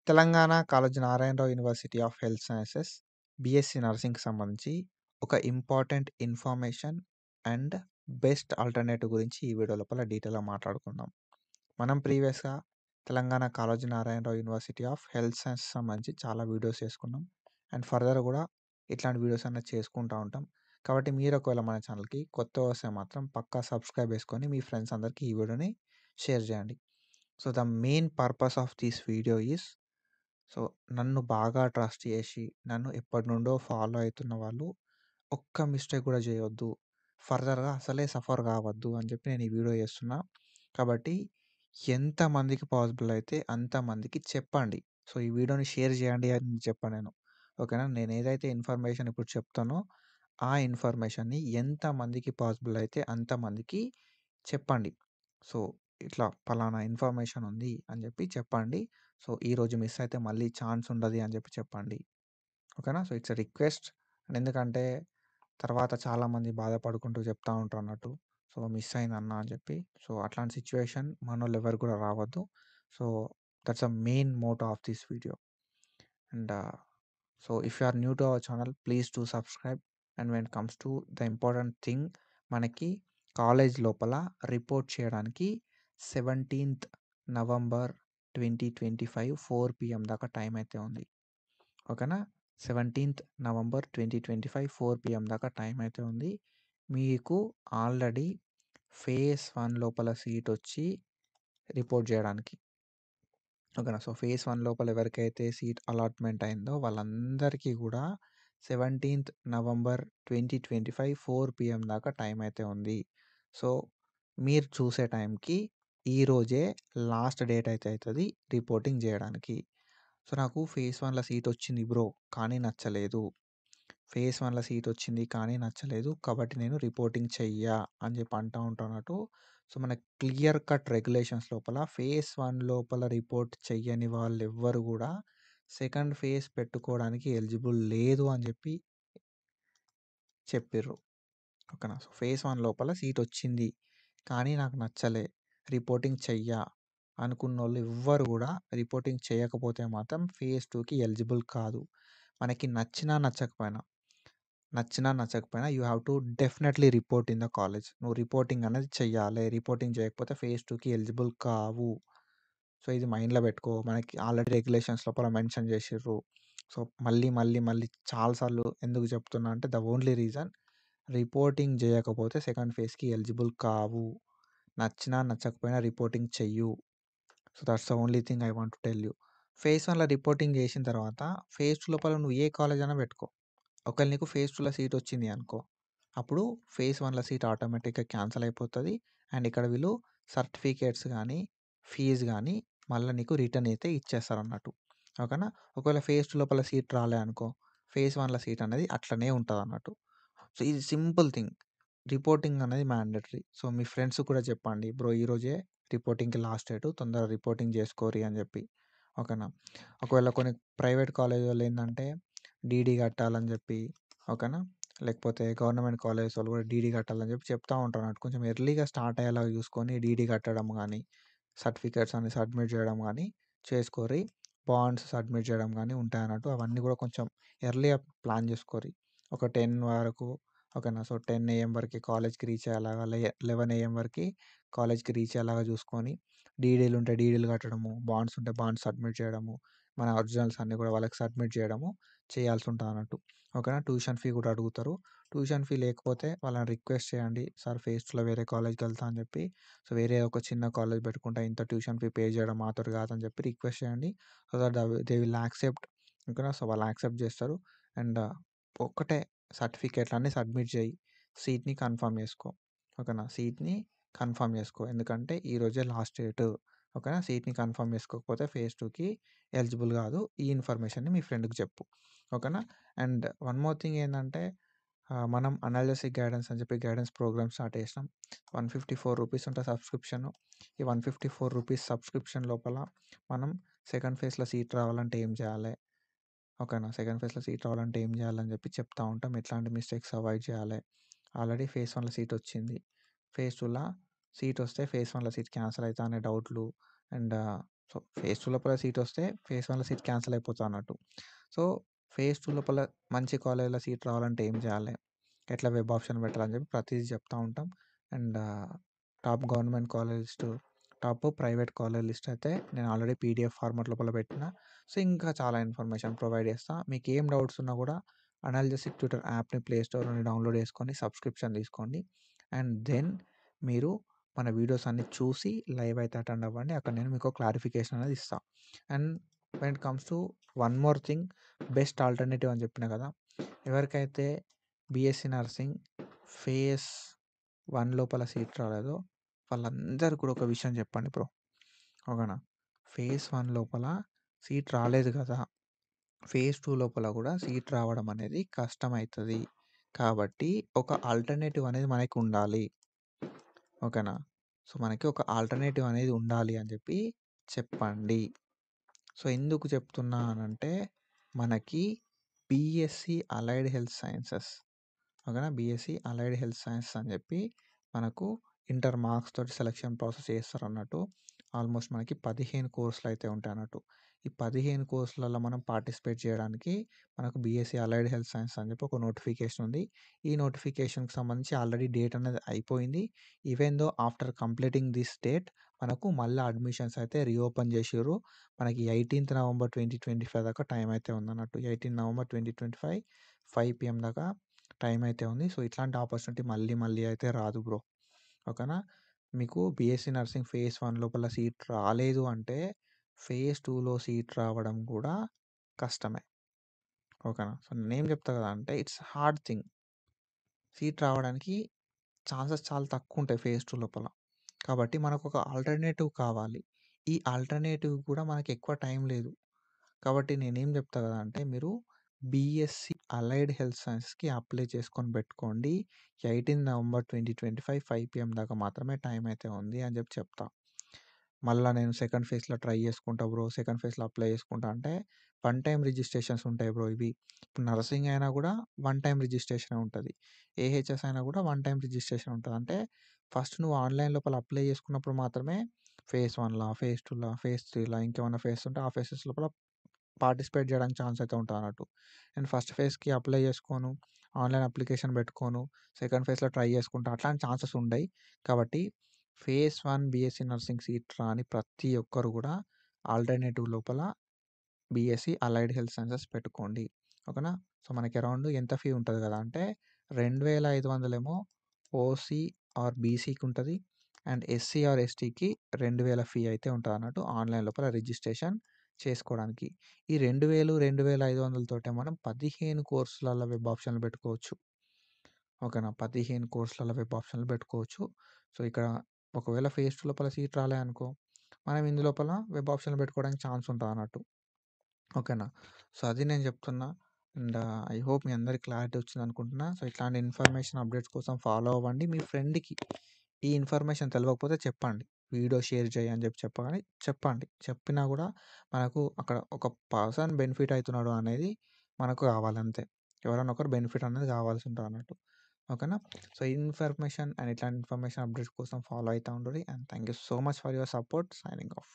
Telangana Kaloji Narayanarao university of health sciences BSc నర్సింగ్‌కి సంబంధించి ఒక important information and best alternative గురించి ఈ వీడియో లోపల డీటెయిల్‌గా మాట్లాడుకుందాం. మనం ప్రీవియస్‌గా Telangana Kaloji Narayanarao university of health sciences సంబంధించి చాలా వీడియోస్ చేసుకున్నాం. అండ్ ఫర్దర్ గూడా ఇట్లాంటి వీడియోస్ అన్నీ చేసుకుంటా ఉంటాం. కాబట్టి మీరు ఒకవేళ మన ఛానల్‌కి కొత్తగా వస్తే మాత్రం పక్కా సబ్స్క్రైబ్ చేసుకొని మీ ఫ్రెండ్స్ అందరికీ ఈ వీడియోని షేర్ చేయండి. So, the main purpose of this video is so, నన్ను బాగా ట్రస్ట్ చేసి, నన్ను ఎప్పటినుండో ఫాలో అయితున్న వాళ్ళు ఒక్క మిస్టేక్ గూడా చేయొద్దు. ఫర్దర్‌గా అసలే సఫర్ కావద్దు అని చెప్పి నేను ఈ వీడియో చేస్తున్నా. కాబట్టి ఎంతమందికి పాసిబుల్ అయితే అంతమందికి చెప్పండి. సో, ఈ వీడియోని షేర్ చేయండి అని చెప్పా నేను. ఓకేనా? నేను ఏదైతే ఇన్ఫర్మేషన్ ఇప్పుడు చెప్తానో, ఆ ఇన్ఫర్మేషన్‌ని ఎంతమందికి పాసిబుల్ అయితే అంతమందికి చెప్పండి. సో, ఇట్లా పలానా ఇన్ఫర్మేషన్ ఉంది అని చెప్పి చెప్పండి. సో, ఈరోజు మిస్ అయితే మళ్ళీ ఛాన్స్ ఉండది అని చెప్పి చెప్పండి. ఓకేనా? So, it's a request. And ఎందుకంటే తర్వాత చాలామంది బాధపడుకుంటూ చెప్తా ఉంటారన్నట్టు. సో, మిస్ అయిందన్నా అని చెప్పి. సో, అట్లాంటి సిట్యుయేషన్ మనోళ్ళు ఎవరికి కూడా రావద్దు. So, that's the main motto of this video. And so, if you are new to our channel please do subscribe. And when it comes to the important thing మనకి college లోపల report చేయడానికి 17th November 2025 4 PM దాకా time అయితే ఉంది. ఓకేనా? 17th November 2025 4 PM దాకా time అయితే ఉంది. మీకు ఆల్రెడీ ఫేజ్ 1 లోపల సీటొచ్చి రిపోర్ట్ జేయడానికి. ఓకేనా? సో, ఫేజ్ 1 లోపల ఎవరికైతే సీట్ అలాట్‌మెంట్ అయిందో వాళ్ళందరికీ గూడా 17th నవంబర్ 2025 4 పీఎం దాకా టైం అయితే ఉంది. సో, మీరు చూసే టైంకి ఈరోజే లాస్ట్ డేట్ అయితే అయితది రిపోర్టింగ్ జేయడానికి. సో, నాకు ఫేజ్ 1లో సీటొచ్చింది బ్రో. కానీ నచ్చలేదు. ఫేజ్ 1లో సీటొచ్చింది కానీ నచ్చలేదు. కాబట్టి నేను రిపోర్టింగ్ చెయ్య అని జెప్పి అంటా ఉంటానటు. సో, మన క్లియర్ కట్ రెగ్యులేషన్స్ లోపల ఫేజ్ 1 లోపల రిపోర్ట్ చెయ్యని వాళ్ళెవ్వరు గూడా సెకండ్ ఫేజ్ పెట్టుకోవడానికి ఎలిజిబుల్ లేదు అని జెప్పి చెప్పిర్రు. ఓకేనా? సో, ఫేజ్ 1 లోపల సీటొచ్చింది. కానీ నాకు నచ్చలే. రిపోర్టింగ్ చెయ్య అనుకున్నోళ్ళు ఎవ్వరు గూడా రిపోర్టింగ్ చేయకపోతే మాత్రం ఫేజ్ 2కి ఎలిజిబుల్ కాదు. మనకి నచ్చినా నచ్చకపోయినా you have to definitely report in the college. నువ్వు రిపోర్టింగ్ అనేది చెయ్యాలే. రిపోర్టింగ్ చేయకపోతే ఫేజ్ 2కి ఎలిజిబుల్ కావు. సో, ఇది మైండ్‌లో పెట్టుకో. మనకి ఆల్రెడీ రెగ్యులేషన్స్ లోపల మెన్షన్ చేషిర్రు. సో, మళ్ళీ చాలా సార్లు ఎందుకు చెప్తున్నా అంటే ద ఓన్లీ రీజన్ రిపోర్టింగ్ జేయకపోతే సెకండ్ ఫేజ్‌కి ఎలిజిబుల్ కావు. నచ్చినా నచ్చకపోయినా రిపోర్టింగ్ చెయ్యు. So, that's the only thing I want to tell you. Phase 1లో రిపోర్టింగ్ జేసిన తర్వాత ఫేజ్ 2 లోపల నువ్వు ఏ కాలేజ్ అయినా పెట్టుకో. ఒకవేళ నీకు ఫేజ్ 2లో సీటొచ్చింది అనుకో, అప్పుడు ఫేజ్ 1లో సీట్ ఆటోమేటిక్‌గా క్యాన్సల్ అయిపోతది. అండ్ ఇక్కడ వీళ్ళు సర్టిఫికేట్స్ గానీ, ఫీస్ గానీ మళ్ళా నీకు రిటర్న్ అయితే ఇచ్చేస్తారన్నట్టు. ఓకేనా? ఒకవేళ ఫేజ్ 2 లోపల సీట్ రాలే అనుకో, ఫేజ్ 1లో సీట్ అనేది అట్లనే ఉంటదన్నట్టు. సో, ఇది సింపుల్ థింగ్. రిపోర్టింగ్ అనేది మ్యాండేటరీ. సో, మీ ఫ్రెండ్స్‌కి కూడా చెప్పండి. బ్రో ఈరోజే రిపోర్టింగ్‌కి లాస్ట్ డేటు. తొందరగా రిపోర్టింగ్ చేసుకోరి అని జెప్పి. ఓకేనా? ఒకవేళ కొన్ని ప్రైవేట్ కాలేజోళ్ళు ఏందంటే డీడీ కట్టాలని జెప్పి ఓకేనా? లేకపోతే గవర్నమెంట్ కాలేజెస్ వాళ్ళు కూడా డీడీ కట్టాలని జెప్పి చెప్తా ఉంటారన్నట్టు. కొంచెం ఎర్లీగా స్టార్ట్ అయ్యేలాగా చూసుకొని డీడీ కట్టడం గానీ, సర్టిఫికేట్స్ అన్ని సబ్మిట్ జేయడం గానీ చేసుకోరి. బాండ్స్ సబ్మిట్ జేయడం గానీ ఉంటాయన్నట్టు. అవన్నీ గూడా కొంచెం ఎర్లీగా ప్లాన్ జేసుకోరి. ఒక 10 వరకు ఓకేనా? సో, 10 ఏఎం వరకి కాలేజ్‌కి రీచ్ అయ్యేలాగా 11 ఏఎం వరకి కాలేజ్‌కి రీచ్ అయ్యేలాగా చూసుకొని, డీడీలుంటే డీడీలు కట్టడము, బాండ్స్ ఉంటే బాండ్స్ సబ్మిట్ చేయడము, మన ఒరిజినల్స్ అన్నీ కూడా వాళ్ళకి సబ్మిట్ చేయడము చేయాల్సుంటదన్నట్టు. ఓకేనా? ట్యూషన్ ఫీ కూడా అడుగుతారు. ట్యూషన్ ఫీ లేకపోతే వాళ్ళని రిక్వెస్ట్ చేయండి. సార్ ఫేజ్ 2లో వేరే కాలేజ్‌కెళ్తా అని చెప్పి. సో, వేరే ఒక చిన్న కాలేజ్ పెట్టుకుంటా ఇంత ట్యూషన్ ఫీ పే చేయడం మాతోటి కాదని చెప్పి రిక్వెస్ట్ చేయండి. So that they will accept. ఓకేనా? సో, వాళ్ళు యాక్సెప్ట్ చేస్తారు. అండ్ ఒక్కటే సర్టిఫికేట్‌లన్నీ సబ్మిట్ చేయి. సీట్‌ని కన్ఫర్మ్ చేసుకో. ఓకేనా? సీట్‌ని కన్ఫర్మ్ చేసుకో. ఎందుకంటే ఈరోజే లాస్ట్ డేటు. ఓకేనా? సీట్‌ని కన్ఫర్మ్ చేసుకోకపోతే ఫేజ్ 2కి ఎలిజిబుల్ కాదు. ఈ ఇన్ఫర్మేషన్‌ని మీ ఫ్రెండ్‌కి చెప్పు. ఓకేనా? అండ్ వన్ మోర్ థింగ్ ఏందంటే మనం అనాలిసిస్ గైడెన్స్ అని చెప్పి గైడెన్స్ ప్రోగ్రామ్ స్టార్ట్ చేసినాం. రూ. 154 ఉంటది సబ్స్క్రిప్షను. ఈ రూ. 154 సబ్స్క్రిప్షన్ లోపల మనం సెకండ్ ఫేజ్‌లో సీట్ రావాలంటే ఏం చేయాలే? ఓకేనా? సెకండ్ ఫేజ్‌లో సీట్ రావాలంటే ఏం చేయాలని చెప్పి చెప్తా ఉంటాం. ఎట్లాంటి మిస్టేక్స్ అవాయిడ్ చేయాలి. ఆల్రెడీ ఫేజ్ 1లో సీటొచ్చింది. ఫేజ్ 2ల సీటొస్తే ఫేజ్ 1లో సీట్ క్యాన్సల్ అయితా అనే డౌట్‌లు అండ్ సో, ఫేజ్ 2 లోపల సీటొస్తే ఫేజ్ 1లో సీట్ క్యాన్సిల్ అయిపోతదన్నట్టు. సో, ఫేజ్ 2 లోపల మంచి కాలేజ్‌లో సీట్ రావాలంటే ఏం చేయాలి? ఎట్లా వెబ్ ఆప్షన్ పెట్టాలని చెప్పి ప్రతీదీ చెప్తా ఉంటాం. And top government college list, top private college list అయితే నేను ఆల్రెడీ పీడీఎఫ్ ఫార్మాట్ లోపల పెట్టిన. సో, ఇంకా చాలా ఇన్ఫర్మేషన్ ప్రొవైడ్ చేస్తా. మీకేం డౌట్స్ ఉన్నా కూడా అనాలిసిస్ ట్యూటర్ యాప్‌ని ప్లే స్టోర్ నుండి డౌన్లోడ్ చేసుకొని సబ్స్క్రిప్షన్ తీసుకోండి. అండ్ దెన్ మీరు మన వీడియోస్ అన్నీ చూసి లైవ్ అయితే అటెండ్ అవ్వండి. అక్కడ నేను మీకు క్లారిఫికేషన్ అనేది ఇస్తా. And when it comes to one more thing, best alternative అని చెప్పినా కదా! ఎవరికైతే బీఎస్సీ నర్సింగ్ ఫేజ్ 1 లోపల సీట్ రాలేదో వాళ్ళందరూ కూడా ఒక విషయం చెప్పండి బ్రో. ఓకేనా? ఫేజ్ 1 లోపల సీట్ రాలేదు కదా! ఫేజ్ 2 లోపల కూడా సీట్ రావడం అనేది కష్టమైతది. కాబట్టి ఒక ఆల్టర్‌నేటివ్ అనేది మనకుండాలి. ఓకేనా? సో, మనకి ఒక ఆల్టర్‌నేటివ్ అనేది ఉండాలి అని చెప్పి చెప్పండి. సో, ఎందుకు చెప్తున్నా అనంటే మనకి బీఎస్సీ అలైడ్ హెల్త్ సైన్సెస్, ఓకేనా? బీఎస్సీ అలైడ్ హెల్త్ సైన్సెస్ అని చెప్పి మనకు ఇంటర్ మార్క్స్ తోటి సెలక్షన్ ప్రాసెస్ చేస్తారన్నట్టు. ఆల్మోస్ట్ మనకి 15 కోర్సులయితే ఉంటాయన్నట్టు. ఈ 15 కోర్సులలో మనం పార్టిసిపేట్ చేయడానికి మనకు బీఎస్సీ అలైడ్ హెల్త్ సైన్స్ అని చెప్పి ఒక నోటిఫికేషన్ ఉంది. ఈ నోటిఫికేషన్‌కి సంబంధించి ఆల్రెడీ డేట్ అనేది అయిపోయింది. Even though after completing this date మనకు మళ్ళా అడ్మిషన్స్ అయితే రీఓపెన్ చేషిర్రు. మనకి 18థ్ నవంబర్ 2025 దాకా టైం అయితే ఉందన్నట్టు. 18 నవంబర్ 2025 5 పీఎం దాకా టైం అయితే ఉంది. సో, ఇట్లాంటి ఆపర్చునిటీ మళ్ళీ మళ్ళీ అయితే రాదు బ్రో. ఓకేనా? మీకు బీఎస్సీ నర్సింగ్ ఫేజ్ 1 లోపల సీట్ రాలేదు అంటే ఫేజ్ 2లో సీట్ రావడం కూడా కష్టమే. ఓకేనా? సో, నేనేం చెప్తా కదా అంటే ఇట్స్ హార్డ్ థింగ్. సీట్ రావడానికి ఛాన్సెస్ చాలా తక్కువుంటాయి ఫేజ్ 2 లోపల. కాబట్టి మనకొక ఆల్టర్‌నేటివ్ కావాలి. ఈ ఆల్టర్‌నేటివ్ కూడా మనకెక్కువ టైం లేదు. కాబట్టి నేనేం చెప్తా కదా అంటే మీరు బీఎస్సీ అలైడ్ హెల్త్ సైన్సెస్‌కి అప్లై చేసుకొని పెట్టుకోండి. 18 నవంబర్ 2025 5 పీఎం దాకా మాత్రమే టైం అయితే ఉంది అని చెప్పి చెప్తా. మళ్ళా నేను సెకండ్ ఫేజ్‌లో ట్రై చేసుకుంటా బ్రో. సెకండ్ ఫేజ్‌లో అప్లై చేసుకుంటా అంటే వన్ టైమ్ రిజిస్ట్రేషన్స్ ఉంటాయి బ్రో ఇవి. ఇప్పుడు నర్సింగ్ అయినా కూడా వన్ టైమ్ రిజిస్ట్రేషనే ఉంటది. ఏహెచ్ఎస్ అయినా కూడా వన్ టైమ్ రిజిస్ట్రేషన్ ఉంటది. అంటే ఫస్ట్ నువ్వు ఆన్‌లైన్ లోపల అప్లై చేసుకున్నప్పుడు మాత్రమే ఫేజ్ 1లా, ఫేజ్ 2లా, ఫేజ్ 3లా ఇంకేమన్నా ఫేజ్ ఉంటే ఆ ఫేజెస్ లోపల పార్టిసిపేట్ చేయడానికి ఛాన్స్ అయితే ఉంటదన్నట్టు. నేను ఫస్ట్ ఫేజ్‌కి అప్లై చేసుకోను, ఆన్‌లైన్ అప్లికేషన్ పెట్టుకోను, సెకండ్ ఫేజ్‌లో ట్రై చేసుకుంటా అట్లాంటి ఛాన్సెస్ ఉండయి. కాబట్టి ఫేజ్ 1 బీఎస్సీ నర్సింగ్ సీట్ రాని ప్రతి ఒక్కరు కూడా ఆల్టర్‌నేటివ్ లోపల బీఎస్సీ అలైడ్ హెల్త్ సైన్సెస్ పెట్టుకోండి. ఓకేనా? సో, మనకి అరౌండ్ ఎంత ఫీ ఉంటది కదా అంటే 2500 ఏమో ఓసీ ఆర్ బీసీకి ఉంటది. అండ్ ఎస్సీ ఆర్ ఎస్టీకి 2000 ఫీ అయితే ఉంటదన్నట్టు ఆన్‌లైన్ లోపల రిజిస్ట్రేషన్ చేసుకోవడానికి. ఈ 2000, 2500 తోటే మనం 15 కోర్సులలో వెబ్ ఆప్షన్‌లు పెట్టుకోవచ్చు. ఓకేనా? 15 కోర్సులలో వెబ్ ఆప్షన్‌లు పెట్టుకోవచ్చు. సో, ఇక్కడ ఒకవేళ ఫేజ్ 2 లోపల సీట్ రాలే అనుకో, మనం ఇందులోపల వెబ్ ఆప్షన్‌లు పెట్టుకోవడానికి ఛాన్స్ ఉంటదన్నట్టు. ఓకేనా? సో, అది నేను చెప్తున్నా. అండ్ ఐ హోప్ మీ అందరికి క్లారిటీ వచ్చిందనుకుంటున్నా. సో, ఇట్లాంటి ఇన్ఫర్మేషన్ అప్డేట్స్ కోసం ఫాలో అవ్వండి. మీ ఫ్రెండ్‌కి ఈ ఇన్ఫర్మేషన్ తెలవకపోతే చెప్పండి. వీడియో షేర్ చెయ్యి అని చెప్పి చెప్పగానే చెప్పండి. చెప్పినా కూడా మనకు అక్కడ ఒక పర్సన్ బెనిఫిట్ అయితున్నాడు అనేది మనకు కావాలంతే. ఎవరైనా ఒకరు బెనిఫిట్ అనేది కావాల్సి ఉంటదన్నట్టు. ఓకేనా? సో, ఈ ఇన్ఫర్మేషన్ అండ్ ఇట్లాంటి ఇన్ఫర్మేషన్ అప్డేట్స్ కోసం ఫాలో అయితా ఉండుర్రి. And thank you so much for your support. Signing of.